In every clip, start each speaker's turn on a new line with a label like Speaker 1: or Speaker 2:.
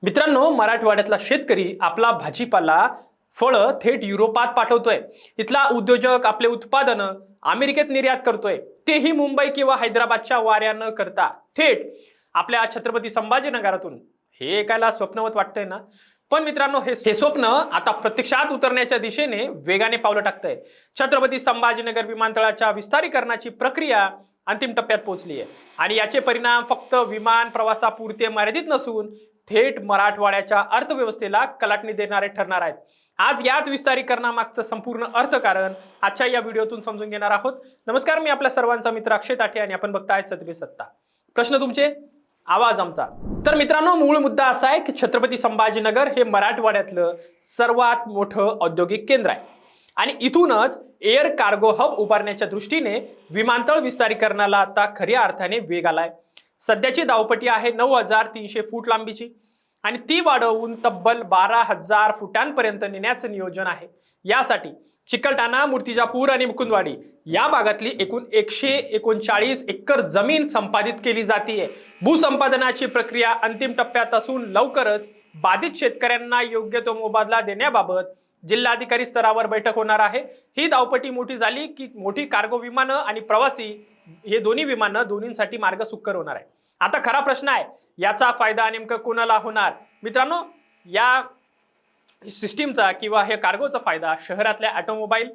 Speaker 1: मित्रांनो, मराठवाड्यातला शेतकरी आपला भाजीपाला फळं थेट युरोपात पाठवतोय। इथला उद्योजक आपले उत्पादनं अमेरिकेत निर्यात करतोय, तेही मुंबई किंवा हैदराबादच्या वाऱ्या न करता थेट आपल्या छत्रपती संभाजीनगरातून। हे ऐकायला स्वप्नवत वाटतंय ना? पण मित्रांनो, हे स्वप्न आता प्रत्यक्षात उतरण्याच्या दिशेने वेगाने पावलं टाकतंय। छत्रपती संभाजीनगर विमानतळाच्या विस्तारीकरणाची प्रक्रिया अंतिम टप्प्यात पोहोचली आहे आणि याचे परिणाम फक्त विमान प्रवासापुरते मर्यादित नसून थेट मराठवाड्याच्या अर्थव्यवस्थेला कलाटणी देणारे ठरणार आहेत। आज याच विस्तारीकरणामागचं संपूर्ण अर्थकारण आजच्या या व्हिडिओतून समजून घेणार आहोत। नमस्कार, मी आपल्या सर्वांचा मित्र अक्षय ताठे आणि आपण बघताय सत्य सत्ता। प्रश्न तुमचे, आवाज आमचा। तर मित्रांनो, मूळ मुद्दा असा आहे की छत्रपती संभाजीनगर हे मराठवाड्यातलं सर्वात मोठं औद्योगिक केंद्र आहे आणि इथूनच एअर कार्गो हब उभारण्याच्या दृष्टीने विमानतळ विस्तारीकरणाला आता खऱ्या अर्थाने वेग आलाय। सध्याची धावपट्टी आहे 9,300 फूट लांबीची आणि ती वाढवून तब्बल 12,000 फुटांपर्यंत नेण्याचं नियोजन आहे। यासाठी चिकलठाणा, मूर्तिजापूर आणि मुकुंदवाडी या भागातली एकूण 139 एकर जमीन संपादित केली जाते। भूसंपादनाची प्रक्रिया अंतिम टप्प्यात असून लवकरच बाधित शेतकऱ्यांना योग्य तो मोबदला देण्याबाबत जिल्हाधिकारी स्तरावर बैठक होणार आहे। ही धावपट्टी मोठी झाली की मोठी कार्गो विमानं आणि प्रवासी हे दोन्ही विमानं दोन्हींसाठी मार्ग सुकर होणार आहे। आता खरा प्रश्न आहे, याचा फायदा नेमका कोणाला होणार? मित्रांनो, या सिस्टीमचा किंवा हे कार्गोचा फायदा शहरातल्या automobile,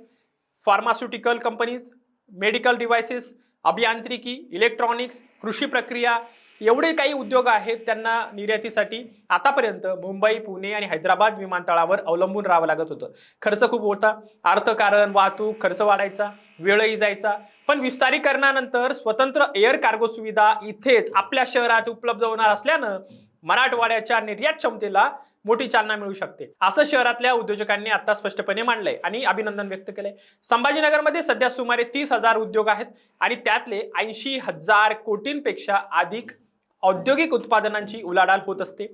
Speaker 1: pharmaceutical companies, medical devices, अभियांत्रिकी, इलेक्ट्रॉनिक्स, कृषी प्रक्रिया एवढे काही उद्योग आहेत, त्यांना निर्यातीसाठी आतापर्यंत मुंबई, पुणे आणि हैदराबाद विमानतळावर अवलंबून राहावं लागत होतं। खर्च खूप होता, अर्थकारण, वाहतूक खर्च वाढायचा, वेळही जायचा। पण विस्तारीकरणानंतर स्वतंत्र एअर कार्गो सुविधा इथेच आपल्या शहरात उपलब्ध होणार असल्यानं मराठवाड्याच्या निर्यात क्षमतेला मोठी चालना मिळू शकते, असं शहरातल्या उद्योजकांनी आता स्पष्टपणे मांडलंय आणि अभिनंदन व्यक्त केलंय। संभाजीनगरमध्ये सध्या सुमारे 30,000 उद्योग आहेत आणि त्यातले 80,000 कोटींपेक्षा अधिक औद्योगिक उत्पादनांची उलाढाल होत असते।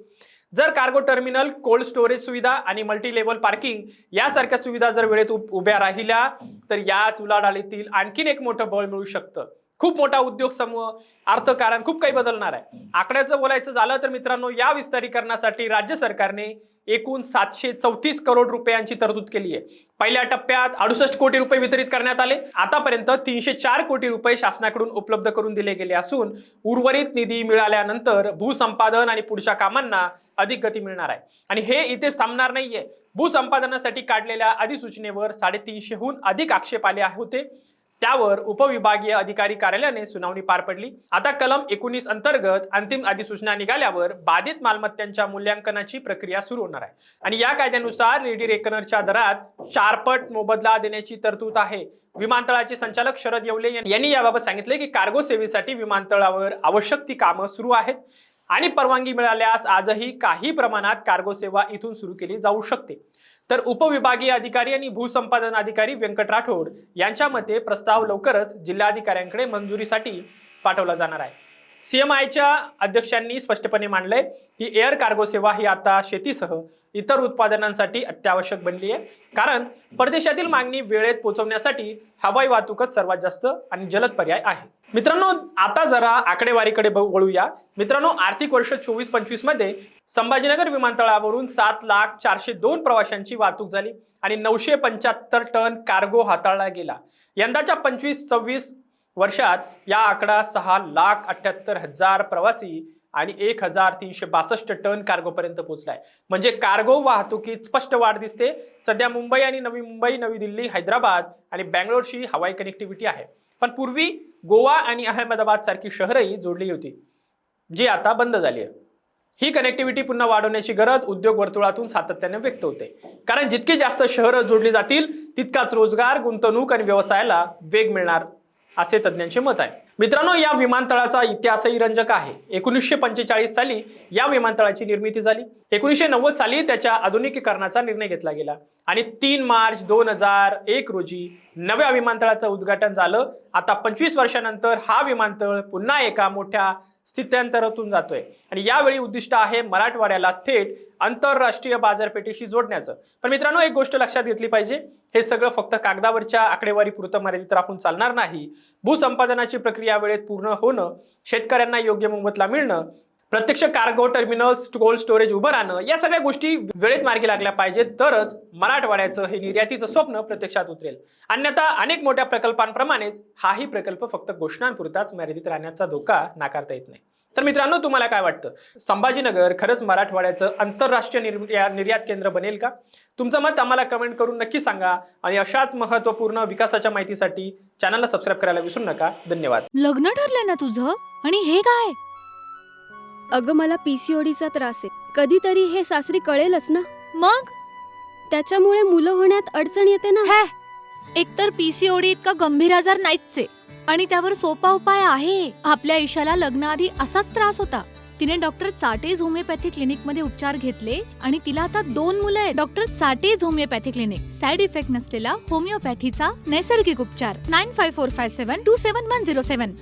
Speaker 1: जर कार्गो टर्मिनल, कोल्ड स्टोरेज सुविधा आणि मल्टी लेव्हल पार्किंग यासारख्या सुविधा जर वेळेत उभ्या राहिल्या तर याच उलाढालीतील आणखीन एक मोठं बळ मिळू शकतं। खूप मोठा उद्योग समूह, अर्थकारण खूप काही बदलणार आहे। आकड्याचं बोलायचं झालं तर मित्रांनो, या विस्तारीकरणासाठी राज्य सरकारने एकूण 734 करोड रुपयांची तरतूद केली आहे। पहिल्या टप्प्यात 68 कोटी रुपये वितरित करण्यात आले। आतापर्यंत 304 कोटी रुपये शासनाकडून उपलब्ध करून दिले गेले असून उर्वरित निधी मिळाल्यानंतर भूसंपादन आणि पुढच्या कामांना अधिक गती मिळणार आहे। आणि हे इथेच थांबणार नाहीये। भूसंपादनासाठी काढलेल्या अधिसूचनेवर 350हून अधिक आक्षेप आले होते, त्यावर उपविभागीय अधिकारी कार्यालयाने सुनावणी पार पडली। आता कलम 19 अंतर्गत अंतिम अधिसूचना निघाल्यावर बाधित मालमत्तांच्या मूल्यांकनाची प्रक्रिया सुरू होणार आहे आणि या कायद्यानुसार रेडी रेकनरच्या दरात 4 पट मोबदला देण्याची तरतूद आहे। विमानतळाचे संचालक शरद येवले यांनी याबाबत सांगितले की कार्गो सेवेसाठी विमानतळावर आवश्यक ती कामं सुरू आहेत आणि परवानगी मिळाल्यास आजही काही प्रमाणात कार्गो सेवा इथून सुरू केली जाऊ शकते। तर उपविभागीय अधिकारी आणि भूसंपादन अधिकारी व्यंकट राठोड यांच्या मते प्रस्ताव लवकरच जिल्हाधिकाऱ्यांकडे मंजुरीसाठी पाठवला जाणार आहे। सीएमआयच्या अध्यक्षांनी स्पष्टपणे मांडलंय की एअर कार्गो सेवा ही आता शेतीसह इतर उत्पादनांसाठी अत्यावश्यक बनली आहे, कारण परदेशातील मागणी वेळेत पोहोचवण्यासाठी हवाई वाहतूकच सर्वात जास्त आणि जलद पर्याय आहे। मित्रांनो, आता जरा आकडेवारीकडे वळूया। मित्रांनो, आर्थिक वर्ष 24-25 मध्ये संभाजीनगर विमानतळावरून 7,402 प्रवाशांची वाहतूक झाली आणि 975 टन कार्गो हाताळला गेला। यंदाच्या 25-26 वर्षात या आकडा 6,78,000 प्रवासी आणि 1,362 टन कार्गो पर्यंत पोहोचलाय। म्हणजे कार्गो वाहतुकीत स्पष्ट वाढ दिसते। सध्या मुंबई आणि नवी मुंबई, नवी दिल्ली, हैदराबाद आणि बँगलोरशी हवाई कनेक्टिव्हिटी आहे, पण पूर्वी गोवा आणि अहमदाबाद सारखी शहरही जोडली होती, जी आता बंद झाली आहे। ही कनेक्टिव्हिटी पुन्हा वाढवण्याची गरज उद्योग वर्तुळातून सातत्याने व्यक्त होते, कारण जितकी जास्त शहरं जोडली जातील तितकाच रोजगार, गुंतवणूक आणि व्यवसायाला वेग मिळणार, असे तज्ञांचे मत आहे। मित्रांनो, या विमानतळाचा इतिहासही रंजक आहे। 1945 साली या विमानतळाची निर्मिती झाली। 1990 साली त्याच्या आधुनिकीकरणाचा निर्णय घेतला गेला आणि 3 मार्च 2001 रोजी नव्या विमानतळाचं उद्घाटन झालं। आता 25 वर्षांनंतर हा विमानतळ पुन्हा एका मोठ्या स्थित्यंतरातून जातोय आणि यावेळी उद्दिष्ट आहे मराठवाड्याला थेट आंतरराष्ट्रीय बाजारपेठेशी जोडण्याचं। पण मित्रांनो, एक गोष्ट लक्षात घेतली पाहिजे, हे सगळं फक्त कागदावरच्या आकडेवारी पुरतं मर्यादित राहून चालणार नाही। भूसंपादनाची प्रक्रिया वेळेत पूर्ण होणं, शेतकऱ्यांना योग्य मोबदला मिळणं, प्रत्यक्ष कार्गो टर्मिनल्स, कोल्ड स्टोरेज उभं राहणं, या सगळ्या गोष्टी वेळेत मार्गी लागल्या पाहिजेत, तरच मराठवाड्याचं हे निर्यातीचं स्वप्न प्रत्यक्षात उतरेल. अन्यथा अनेक मोठ्या प्रकल्पांप्रमाणेच हाही प्रकल्प फक्त घोषणांपुरताच मर्यादित राहण्याचा धोका नाकारता येत नाही. तर मित्रांनो, तुम्हाला काय वाटतं? संभाजीनगर खरंच मराठवाड्याचं आंतरराष्ट्रीय निर्यात केंद्र बनेल का? तुमचं मत आम्हाला कमेंट करून नक्की सांगा. आणि अशाच महत्त्वपूर्ण विकासाच्या माहितीसाठी चॅनलला सबस्क्राईब करायला विसरू नका. धन्यवाद.
Speaker 2: लग्न ठरलंय ना तुझं? आणि हे काय?
Speaker 3: अगं, मला पीसीओडीचा त्रास आहे. कधीतरी हे सासरी कळेलच ना.
Speaker 2: मग
Speaker 3: त्याच्यामुळे मुलं होण्यात अडचण येते ना.
Speaker 2: एकतर पीसीओडी इतका गंभीर आजार नाहीच आहे, आणि त्यावर सोपा उपाय आहे. आपल्या ईशाला लग्नाआधी असाच त्रास होता. तिने डॉक्टर चाटेज होमिओपॅथी क्लिनिक मध्ये उपचार घेतले आणि तिला आता 2 मुलं आहेत. डॉक्टर चाटेज होमिओपॅथी क्लिनिक, साइड इफेक्ट नसलेला होमिओपॅथीचा नैसर्गिक उपचार. 9545727107